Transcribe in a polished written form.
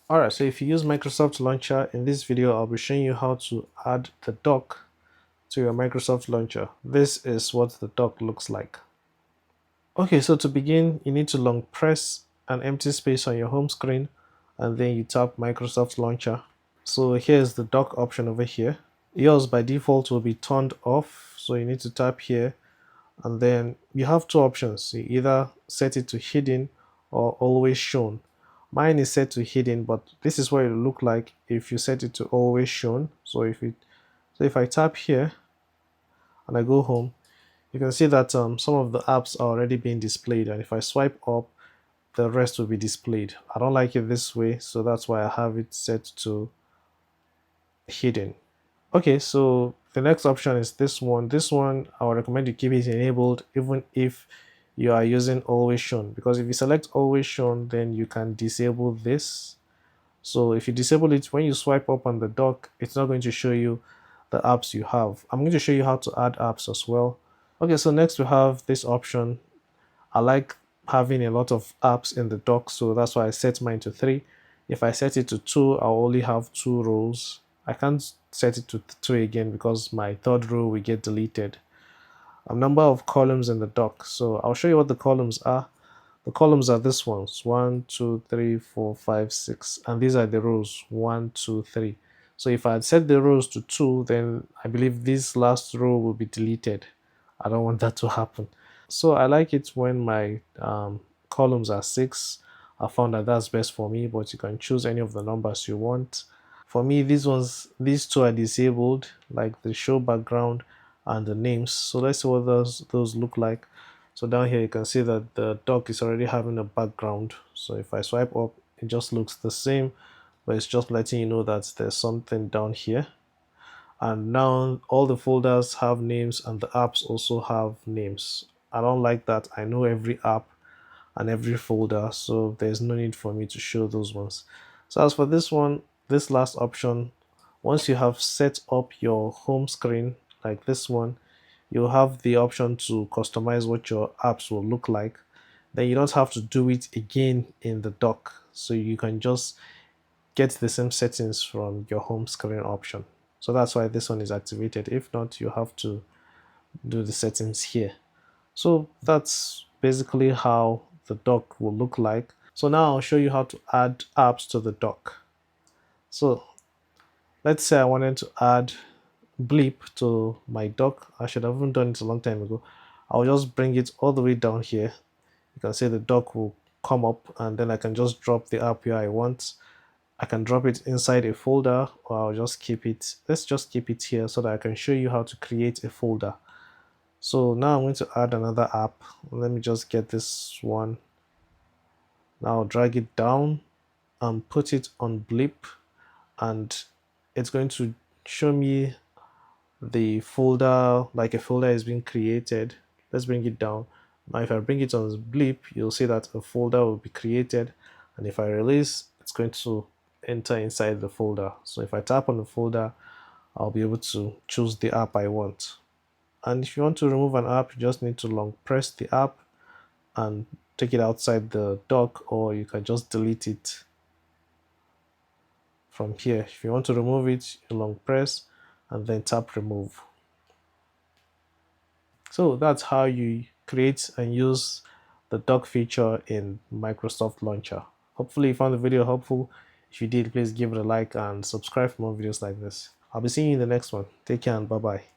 Alright, so if you use Microsoft Launcher, in this video I'll be showing you how to add the dock to your Microsoft Launcher. This is what the dock looks like. Okay, so to begin, you need to long press an empty space on your home screen and then you tap Microsoft Launcher. So here's the dock option over here. Yours by default will be turned off, so you need to tap here, and then you have two options. You either set it to hidden or always shown. Mine is set to hidden, but this is what it will look like if you set it to always shown. So if I tap here and I go home, you can see that some of the apps are already being displayed, and if I swipe up, the rest will be displayed. I don't like it this way, so that's why I have it set to hidden. Okay, so the next option is this one. This one, I would recommend you keep it enabled even if you are using always shown, because if you select always shown, then you can disable this. So if you disable it, when you swipe up on the dock, it's not going to show you the apps you have. I'm going to show you how to add apps as well. Okay, so next we have this option. I like having a lot of apps in the dock, so that's why I set mine to 3. If I set it to 2, I'll only have 2 rows. I can't set it to 3 again because my third row will get deleted. A number of columns in the dock, so I'll show you what the columns are. The columns are this ones: 1, 2, 3, 4, 5, 6, and these are the rows: 1, 2, 3. So if I had set the rows to 2, then I believe this last row will be deleted. I don't want that to happen. So I like it when my columns are 6. I found that that's best for me, but you can choose any of the numbers you want. For me, these two are disabled, like the show background and the names. So let's see what those look like. So down here you can see that the dock is already having a background. So if I swipe up, it just looks the same, but it's just letting you know that there's something down here. And now all the folders have names and the apps also have names. I don't like that. I know every app and every folder, so there's no need for me to show those ones. So as for this one, this last option, once you have set up your home screen like this one, you'll have the option to customize what your apps will look like. Then you don't have to do it again in the dock, so you can just get the same settings from your home screen option. So that's why this one is activated. If not, you have to do the settings here. So that's basically how the dock will look like. So now I'll show you how to add apps to the dock. So let's say I wanted to add Blip to my dock. I should have even done it a long time ago. I'll just bring it all the way down here. You can see the dock will come up, and then I can just drop the app where I want. I can drop it inside a folder, or I'll just keep it. Let's just keep it here so that I can show you how to create a folder. So now I'm going to add another app. Let me just get this one. Now I'll drag it down and put it on Blip, and it's going to show me the folder, like a folder is being created. Let's bring it down. Now if I bring it on Blip, you'll see that a folder will be created, and if I release, it's going to enter inside the folder. So if I tap on the folder, I'll be able to choose the app I want. And if you want to remove an app, you just need to long press the app and take it outside the dock, or you can just delete it from here. If you want to remove it, you long press and then tap remove. So that's how you create and use the dock feature in Microsoft Launcher. Hopefully you found the video helpful. If you did, please give it a like and subscribe for more videos like this. I'll be seeing you in the next one. Take care and bye bye.